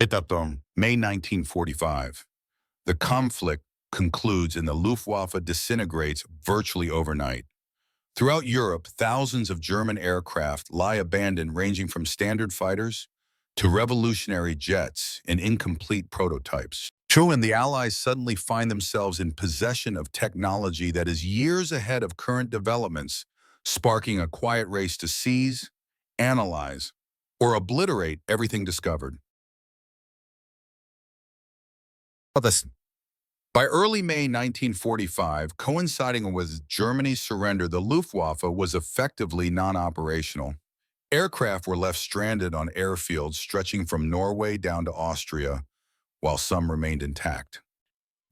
Itatom, May 1945. The conflict concludes and the Luftwaffe disintegrates virtually overnight. Throughout Europe, thousands of German aircraft lie abandoned, ranging from standard fighters to revolutionary jets and incomplete prototypes. True, and the Allies suddenly find themselves in possession of technology that is years ahead of current developments, sparking a quiet race to seize, analyze, or obliterate everything discovered. By early May 1945, coinciding with Germany's surrender, the Luftwaffe was effectively non-operational. Aircraft were left stranded on airfields stretching from Norway down to Austria, while some remained intact.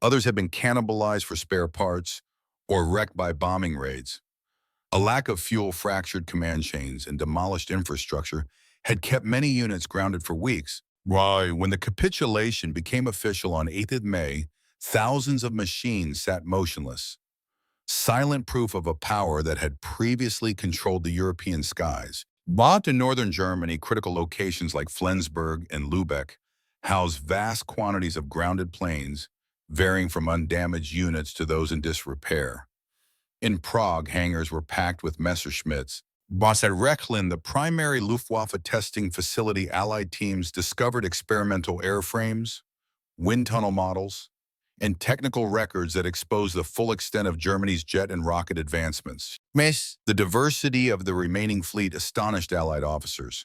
Others had been cannibalized for spare parts or wrecked by bombing raids. A lack of fuel, fractured command chains, and demolished infrastructure had kept many units grounded for weeks. Why, when the capitulation became official on 8th of May, thousands of machines sat motionless, silent proof of a power that had previously controlled the European skies. But in northern Germany, critical locations like Flensburg and Lübeck housed vast quantities of grounded planes, varying from undamaged units to those in disrepair. In Prague, hangars were packed with Messerschmitts. But at Rechlin, the primary Luftwaffe testing facility, Allied teams discovered experimental airframes, wind tunnel models, and technical records that exposed the full extent of Germany's jet and rocket advancements. The diversity of the remaining fleet astonished Allied officers.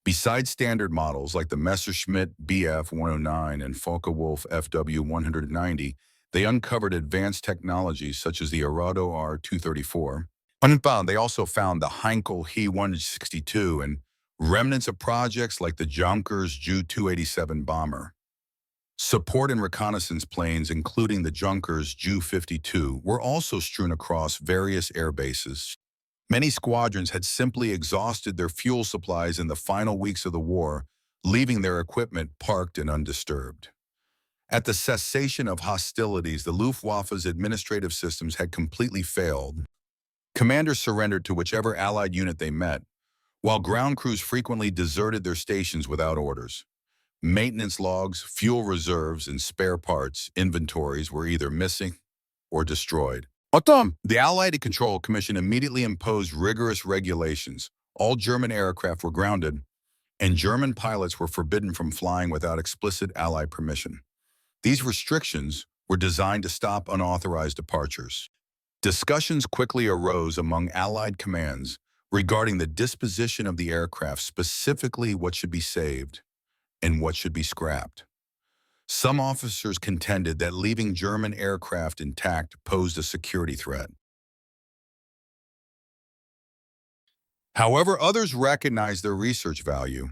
Besides standard models like the Messerschmitt Bf-109 and Focke-Wulf Fw-190, they uncovered advanced technologies such as the Arado R-234. They also found the Heinkel He-162 and remnants of projects like the Junkers Ju-287 bomber. Support and reconnaissance planes, including the Junkers Ju-52, were also strewn across various air bases. Many squadrons had simply exhausted their fuel supplies in the final weeks of the war, leaving their equipment parked and undisturbed. At the cessation of hostilities, the Luftwaffe's administrative systems had completely failed. Commanders surrendered to whichever Allied unit they met, while ground crews frequently deserted their stations without orders. Maintenance logs, fuel reserves, and spare parts inventories were either missing or destroyed. The Allied Control Commission immediately imposed rigorous regulations. All German aircraft were grounded, and German pilots were forbidden from flying without explicit Allied permission. These restrictions were designed to stop unauthorized departures. Discussions quickly arose among Allied commands regarding the disposition of the aircraft, specifically what should be saved and what should be scrapped. Some officers contended that leaving German aircraft intact posed a security threat. However, others recognized their research value.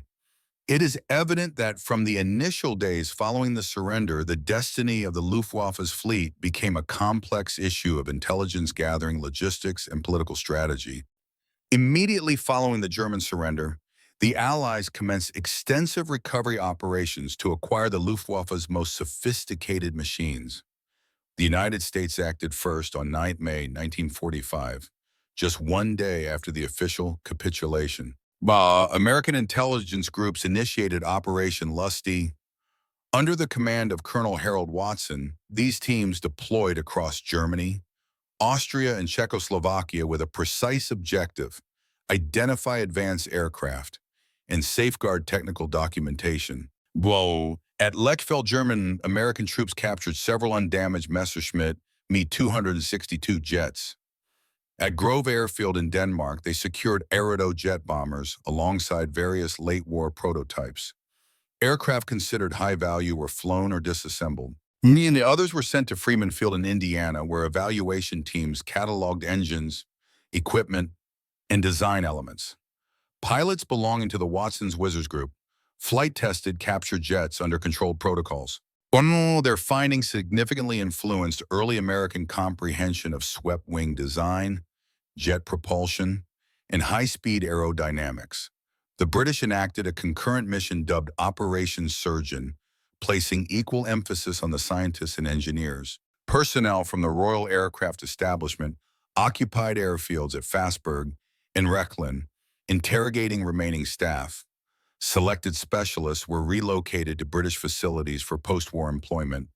It is evident that from the initial days following the surrender, the destiny of the Luftwaffe's fleet became a complex issue of intelligence gathering, logistics, and political strategy. Immediately following the German surrender, the Allies commenced extensive recovery operations to acquire the Luftwaffe's most sophisticated machines. The United States acted first on 9 May 1945, just one day after the official capitulation. American intelligence groups initiated Operation Lusty. Under the command of Colonel Harold Watson, these teams deployed across Germany, Austria, and Czechoslovakia with a precise objective: identify advanced aircraft and safeguard technical documentation. At Lechfeld, American troops captured several undamaged Messerschmitt Me-262 jets. At Grove Airfield in Denmark, they secured Arado jet bombers alongside various late-war prototypes. Aircraft considered high value were flown or disassembled. The others were sent to Freeman Field in Indiana, where evaluation teams cataloged engines, equipment, and design elements. Pilots belonging to the Watson's Wizards Group flight-tested captured jets under controlled protocols. Their findings significantly influenced early American comprehension of swept-wing design, jet propulsion, and high-speed aerodynamics. The British enacted a concurrent mission dubbed Operation Surgeon, placing equal emphasis on the scientists and engineers. Personnel from the Royal Aircraft Establishment occupied airfields at Fassberg and Rechlin, interrogating remaining staff. Selected specialists were relocated to British facilities for post-war employment.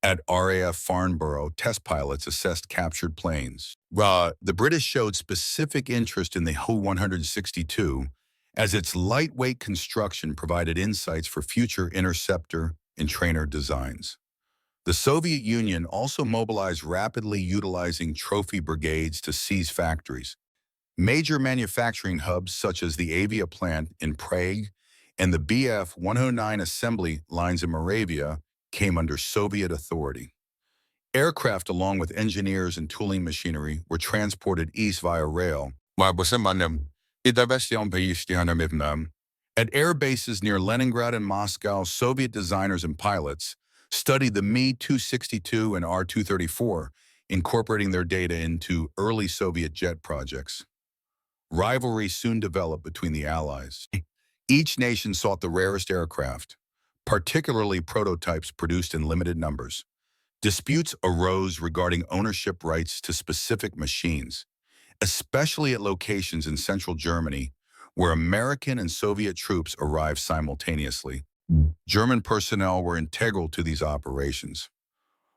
At RAF Farnborough, test pilots assessed captured planes. The British showed specific interest in the Hu-162 as its lightweight construction provided insights for future interceptor and trainer designs. The Soviet Union also mobilized rapidly, utilizing trophy brigades to seize factories. Major manufacturing hubs such as the Avia plant in Prague and the Bf-109 assembly lines in Moravia came under Soviet authority. Aircraft, along with engineers and tooling machinery, were transported east via rail. At air bases near Leningrad and Moscow, Soviet designers and pilots studied the Mi-262 and R-234, incorporating their data into early Soviet jet projects. Rivalry soon developed between the Allies. Each nation sought the rarest aircraft, particularly prototypes produced in limited numbers. Disputes arose regarding ownership rights to specific machines, especially at locations in central Germany, where American and Soviet troops arrived simultaneously. German personnel were integral to these operations.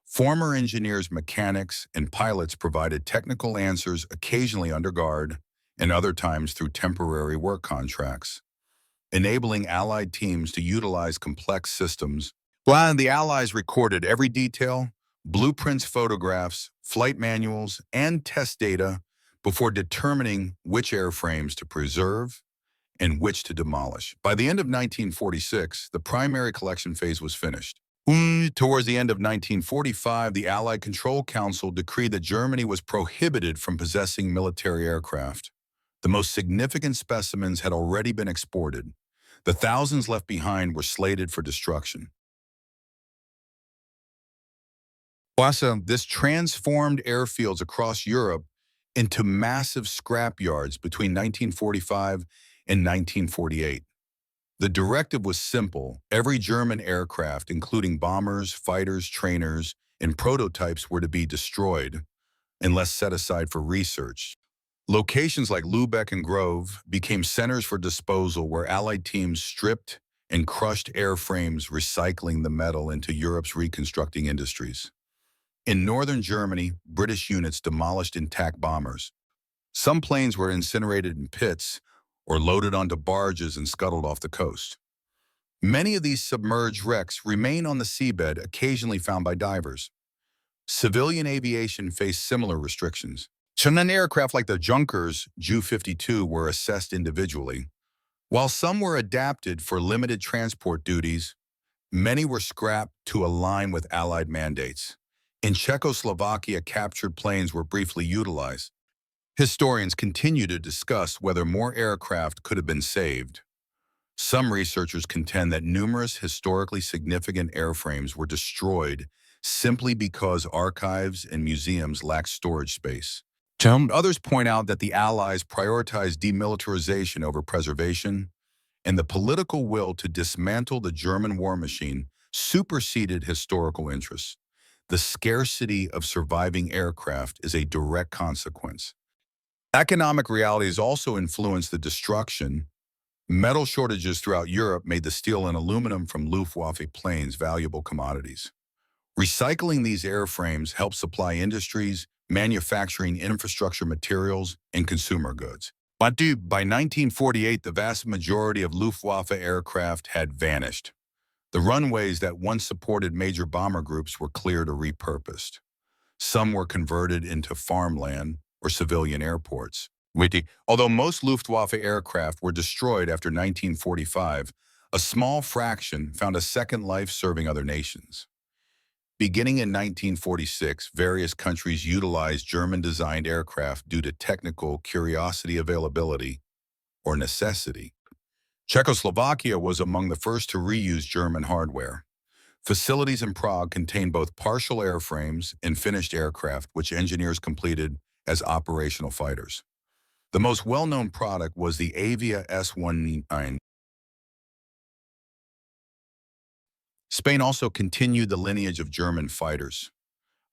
Former engineers, mechanics, and pilots provided technical answers, occasionally under guard, and other times through temporary work contracts, enabling Allied teams to utilize complex systems. While the Allies recorded every detail, blueprints, photographs, flight manuals, and test data before determining which airframes to preserve and which to demolish. By the end of 1946, the primary collection phase was finished. Towards the end of 1945, the Allied Control Council decreed that Germany was prohibited from possessing military aircraft. The most significant specimens had already been exported. The thousands left behind were slated for destruction. This transformed airfields across Europe into massive scrapyards between 1945 and 1948. The directive was simple. Every German aircraft, including bombers, fighters, trainers, and prototypes, were to be destroyed unless set aside for research. Locations like Lübeck and Grove became centers for disposal where Allied teams stripped and crushed airframes, recycling the metal into Europe's reconstructing industries. In northern Germany, British units demolished intact bombers. Some planes were incinerated in pits or loaded onto barges and scuttled off the coast. Many of these submerged wrecks remain on the seabed, occasionally found by divers. Civilian aviation faced similar restrictions. Chinook aircraft like the Junkers Ju-52 were assessed individually. While some were adapted for limited transport duties, many were scrapped to align with Allied mandates. In Czechoslovakia, captured planes were briefly utilized. Historians continue to discuss whether more aircraft could have been saved. Some researchers contend that numerous historically significant airframes were destroyed simply because archives and museums lacked storage space. Others point out that the Allies prioritized demilitarization over preservation, and the political will to dismantle the German war machine superseded historical interests. The scarcity of surviving aircraft is a direct consequence. Economic realities also influenced the destruction. Metal shortages throughout Europe made the steel and aluminum from Luftwaffe planes valuable commodities. Recycling these airframes helped supply industries, manufacturing infrastructure materials, and consumer goods. But by 1948, the vast majority of Luftwaffe aircraft had vanished. The runways that once supported major bomber groups were cleared or repurposed. Some were converted into farmland or civilian airports. Although most Luftwaffe aircraft were destroyed after 1945, a small fraction found a second life serving other nations. Beginning in 1946, various countries utilized German-designed aircraft due to technical curiosity, availability, or necessity. Czechoslovakia was among the first to reuse German hardware. Facilities in Prague contained both partial airframes and finished aircraft, which engineers completed as operational fighters. The most well-known product was the Avia S-19. Spain also continued the lineage of German fighters.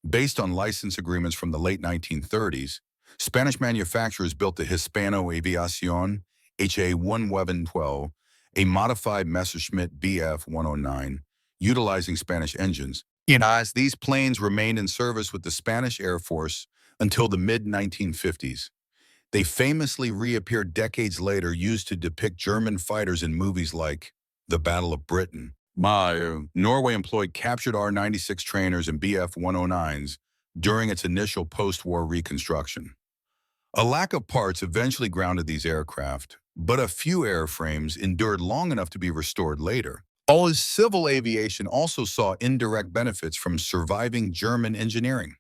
Based on license agreements from the late 1930s, Spanish manufacturers built the Hispano Aviación HA-112 a modified Messerschmitt Bf-109, utilizing Spanish engines. As these planes remained in service with the Spanish Air Force until the mid-1950s. They famously reappeared decades later, used to depict German fighters in movies like The Battle of Britain. Norway employed captured R-96 trainers and Bf-109s during its initial post-war reconstruction. A lack of parts eventually grounded these aircraft, but a few airframes endured long enough to be restored later. All civil aviation also saw indirect benefits from surviving German engineering.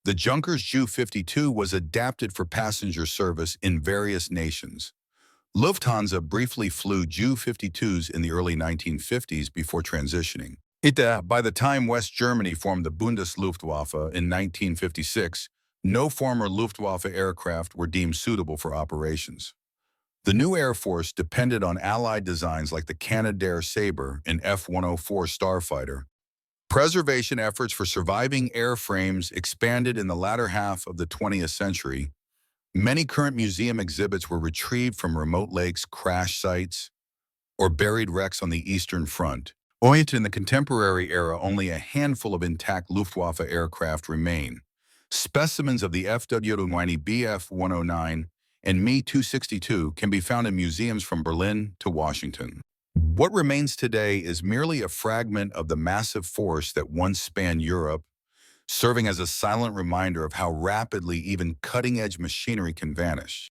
The Junkers Ju-52 was adapted for passenger service in various nations. Lufthansa briefly flew Ju-52s in the early 1950s before transitioning. By the time West Germany formed the Bundesluftwaffe in 1956, no former Luftwaffe aircraft were deemed suitable for operations. The new Air Force depended on Allied designs like the Canadair Sabre and F-104 Starfighter. Preservation efforts for surviving airframes expanded in the latter half of the 20th century. Many current museum exhibits were retrieved from remote lakes, crash sites, or buried wrecks on the Eastern Front. In the contemporary era, only a handful of intact Luftwaffe aircraft remain. Specimens of the FW2 Bf-109 and Me-262 can be found in museums from Berlin to Washington. What remains today is merely a fragment of the massive force that once spanned Europe, serving as a silent reminder of how rapidly even cutting-edge machinery can vanish.